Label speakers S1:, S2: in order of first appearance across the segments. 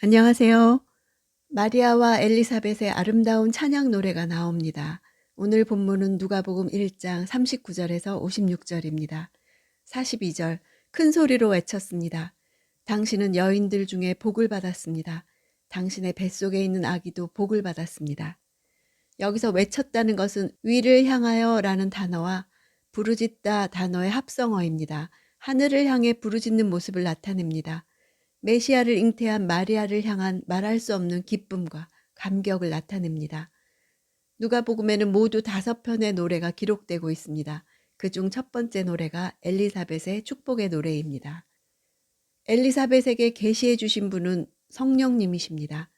S1: 안녕하세요. 마리아와 엘리사벳의 아름다운 찬양 노래가 나옵니다. 오늘 본문은 누가복음 1장 39절에서 56절입니다. 42절 큰 소리로 외쳤습니다. 당신은 여인들 중에 복을 받았습니다. 당신의 뱃속에 있는 아기도 복을 받았습니다. 여기서 외쳤다는 것은 위를 향하여 라는 단어와 부르짖다 단어의 합성어입니다. 하늘을 향해 부르짖는 모습을 나타냅니다. 메시아를 잉태한 마리아를 향한 말할 수 없는 기쁨과 감격을 나타냅니다. 누가복음에는 모두 5편의 노래가 기록되고 있습니다. 그중 첫 번째 노래가 엘리사벳의 축복의 노래입니다. 엘리사벳에게 계시해 주신 분은 성령님이십니다.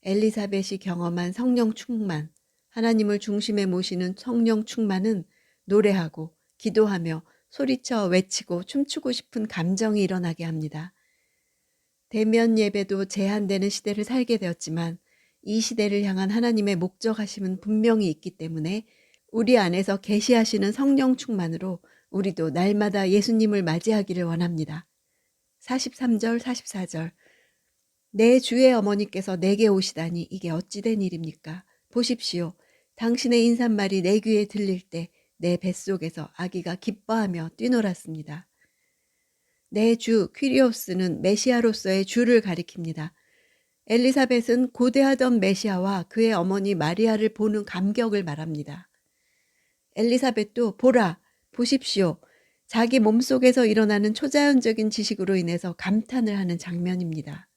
S1: 엘리사벳이 경험한 성령 충만, 하나님을 중심에 모시는 성령 충만은 노래하고 기도하며 소리쳐 외치고 춤추고 싶은 감정이 일어나게 합니다. 대면 예배도 제한되는 시대를 살게 되었지만 이 시대를 향한 하나님의 목적하심은 분명히 있기 때문에 우리 안에서 계시하시는 성령 충만으로 우리도 날마다 예수님을 맞이하기를 원합니다. 43절 44절 내 주의 어머니께서 내게 오시다니 이게 어찌 된 일입니까? 보십시오. 당신의 인사말이 내 귀에 들릴 때 내 뱃속에서 아기가 기뻐하며 뛰놀았습니다. 내 주 퀴리오스는 메시아로서의 주를 가리킵니다. 엘리사벳은 고대하던 메시아와 그의 어머니 마리아를 보는 감격을 말합니다. 엘리사벳도 보라, 보십시오. 자기 몸속에서 일어나는 초자연적인 지식으로 인해서 감탄을 하는 장면입니다.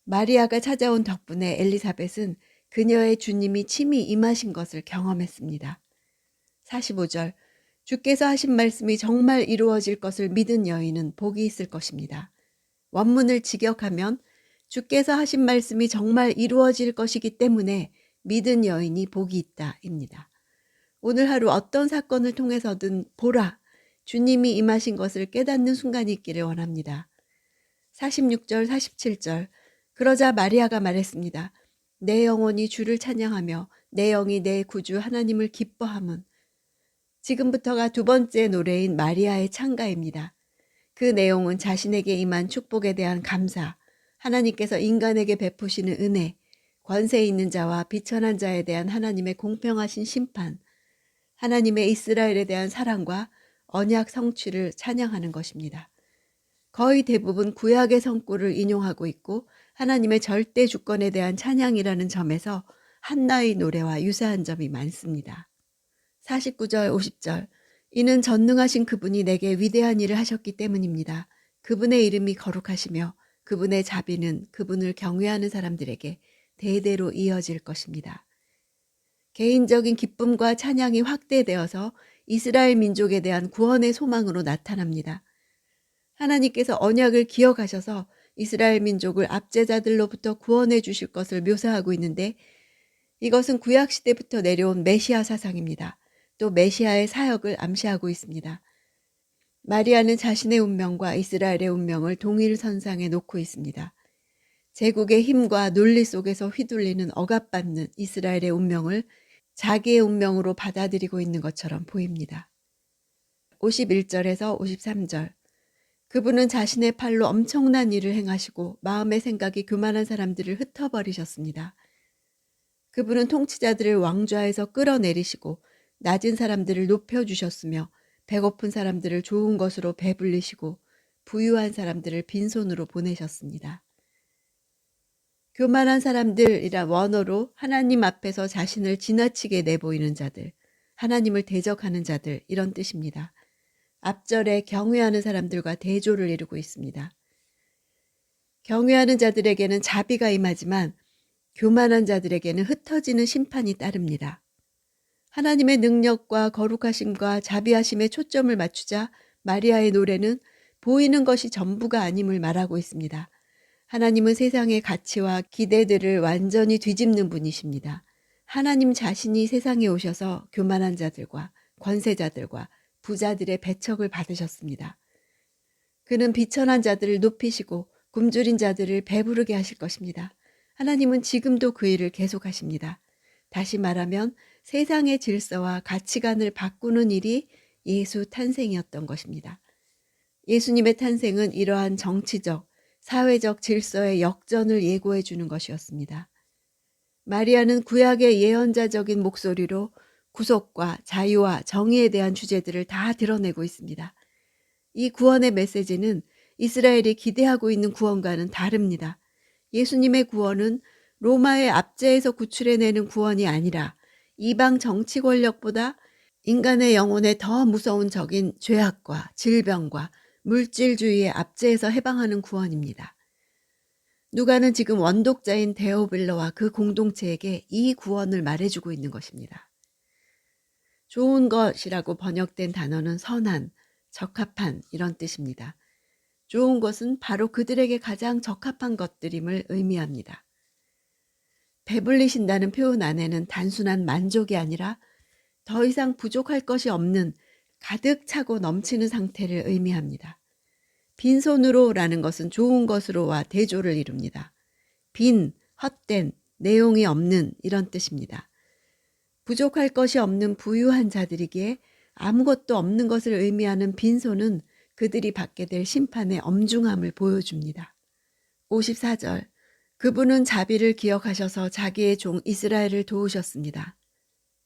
S1: 마리아가 찾아온 덕분에 엘리사벳은 그녀의 주님이 친히 임하신 것을 경험했습니다. 45절 주께서 하신 말씀이 정말 이루어질 것을 믿은 여인은 복이 있을 것입니다. 원문을 직역하면 주께서 하신 말씀이 정말 이루어질 것이기 때문에 믿은 여인이 복이 있다입니다. 오늘 하루 어떤 사건을 통해서든 보라, 주님이 임하신 것을 깨닫는 순간이 있기를 원합니다. 46절, 47절 그러자 마리아가 말했습니다. 내 영혼이 주를 찬양하며 내 영이 내 구주 하나님을 기뻐함은 지금부터가 두 번째 노래인 마리아의 찬가입니다. 그 내용은 자신에게 임한 축복에 대한 감사, 하나님께서 인간에게 베푸시는 은혜, 권세 있는 자와 비천한 자에 대한 하나님의 공평하신 심판, 하나님의 이스라엘에 대한 사랑과 언약 성취를 찬양하는 것입니다. 거의 대부분 구약의 성구를 인용하고 있고 하나님의 절대 주권에 대한 찬양이라는 점에서 한나의 노래와 유사한 점이 많습니다. 49절 50절 이는 전능하신 그분이 내게 위대한 일을 하셨기 때문입니다. 그분의 이름이 거룩하시며 그분의 자비는 그분을 경외하는 사람들에게 대대로 이어질 것입니다. 개인적인 기쁨과 찬양이 확대되어서 이스라엘 민족에 대한 구원의 소망으로 나타납니다. 하나님께서 언약을 기억하셔서 이스라엘 민족을 압제자들로부터 구원해 주실 것을 묘사하고 있는데 이것은 구약시대부터 내려온 메시아 사상입니다. 또 메시아의 사역을 암시하고 있습니다. 마리아는 자신의 운명과 이스라엘의 운명을 동일 선상에 놓고 있습니다. 제국의 힘과 논리 속에서 휘둘리는 억압받는 이스라엘의 운명을 자기의 운명으로 받아들이고 있는 것처럼 보입니다. 51절에서 53절 그분은 자신의 팔로 엄청난 일을 행하시고 마음의 생각이 교만한 사람들을 흩어버리셨습니다. 그분은 통치자들을 왕좌에서 끌어내리시고 낮은 사람들을 높여주셨으며 배고픈 사람들을 좋은 것으로 배불리시고 부유한 사람들을 빈손으로 보내셨습니다. 교만한 사람들이란 원어로 하나님 앞에서 자신을 지나치게 내보이는 자들, 하나님을 대적하는 자들 이런 뜻입니다. 앞절에 경외하는 사람들과 대조를 이루고 있습니다. 경외하는 자들에게는 자비가 임하지만 교만한 자들에게는 흩어지는 심판이 따릅니다. 하나님의 능력과 거룩하심과 자비하심에 초점을 맞추자 마리아의 노래는 보이는 것이 전부가 아님을 말하고 있습니다. 하나님은 세상의 가치와 기대들을 완전히 뒤집는 분이십니다. 하나님 자신이 세상에 오셔서 교만한 자들과 권세자들과 부자들의 배척을 받으셨습니다. 그는 비천한 자들을 높이시고 굶주린 자들을 배부르게 하실 것입니다. 하나님은 지금도 그 일을 계속하십니다. 다시 말하면 세상의 질서와 가치관을 바꾸는 일이 예수 탄생이었던 것입니다. 예수님의 탄생은 이러한 정치적, 사회적 질서의 역전을 예고해 주는 것이었습니다. 마리아는 구약의 예언자적인 목소리로 구속과 자유와 정의에 대한 주제들을 다 드러내고 있습니다. 이 구원의 메시지는 이스라엘이 기대하고 있는 구원과는 다릅니다. 예수님의 구원은 로마의 압제에서 구출해내는 구원이 아니라 이방 정치 권력보다 인간의 영혼에 더 무서운 적인 죄악과 질병과 물질주의의 압제에서 해방하는 구원입니다. 누가는 지금 원독자인 데오빌러와 그 공동체에게 이 구원을 말해주고 있는 것입니다. 좋은 것이라고 번역된 단어는 선한, 적합한 이런 뜻입니다. 좋은 것은 바로 그들에게 가장 적합한 것들임을 의미합니다. 배불리신다는 표현 안에는 단순한 만족이 아니라 더 이상 부족할 것이 없는 가득 차고 넘치는 상태를 의미합니다. 빈손으로라는 것은 좋은 것으로와 대조를 이룹니다. 빈, 헛된, 내용이 없는 이런 뜻입니다. 부족할 것이 없는 부유한 자들이기에 아무것도 없는 것을 의미하는 빈손은 그들이 받게 될 심판의 엄중함을 보여줍니다. 54절 그분은 자비를 기억하셔서 자기의 종 이스라엘을 도우셨습니다.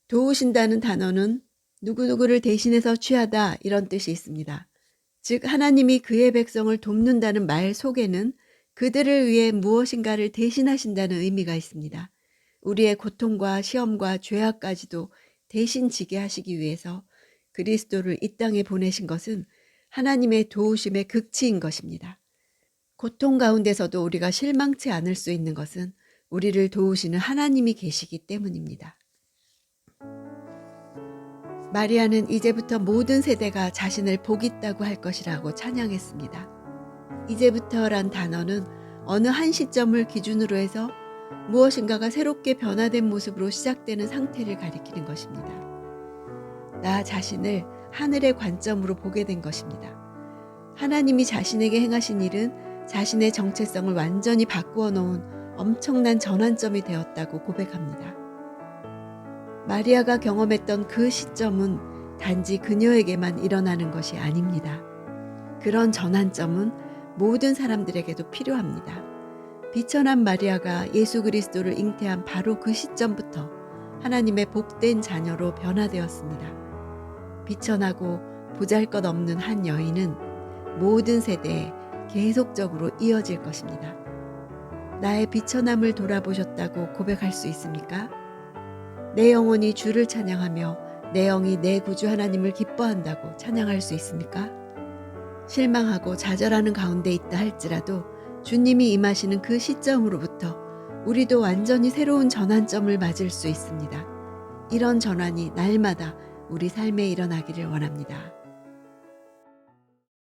S1: 도우신다는 단어는 누구누구를 대신해서 취하다 이런 뜻이 있습니다. 즉 하나님이 그의 백성을 돕는다는 말 속에는 그들을 위해 무엇인가를 대신하신다는 의미가 있습니다. 우리의 고통과 시험과 죄악까지도 대신 지게 하시기 위해서 그리스도를 이 땅에 보내신 것은 하나님의 도우심의 극치인 것입니다. 고통 가운데서도 우리가 실망치 않을 수 있는 것은 우리를 도우시는 하나님이 계시기 때문입니다. 마리아는 이제부터 모든 세대가 자신을 복있다고 할 것이라고 찬양했습니다. 이제부터란 단어는 어느 한 시점을 기준으로 해서 무엇인가가 새롭게 변화된 모습으로 시작되는 상태를 가리키는 것입니다. 나 자신을 하늘의 관점으로 보게 된 것입니다. 하나님이 자신에게 행하신 일은 자신의 정체성을 완전히 바꾸어 놓은 엄청난 전환점이 되었다고 고백합니다. 마리아가 경험했던 그 시점은 단지 그녀에게만 일어나는 것이 아닙니다. 그런 전환점은 모든 사람들에게도 필요합니다. 비천한 마리아가 예수 그리스도를 잉태한 바로 그 시점부터 하나님의 복된 자녀로 변화되었습니다. 비천하고 보잘것없는 한 여인은 모든 세대에 계속적으로 이어질 것입니다. 나의 비천함을 돌아보셨다고 고백할 수 있습니까? 내 영혼이 주를 찬양하며 내 영이 내 구주 하나님을 기뻐한다고 찬양할 수 있습니까? 실망하고 좌절하는 가운데 있다 할지라도 주님이 임하시는 그 시점으로부터 우리도 완전히 새로운 전환점을 맞을 수 있습니다. 이런 전환이 날마다 우리 삶에 일어나기를 원합니다.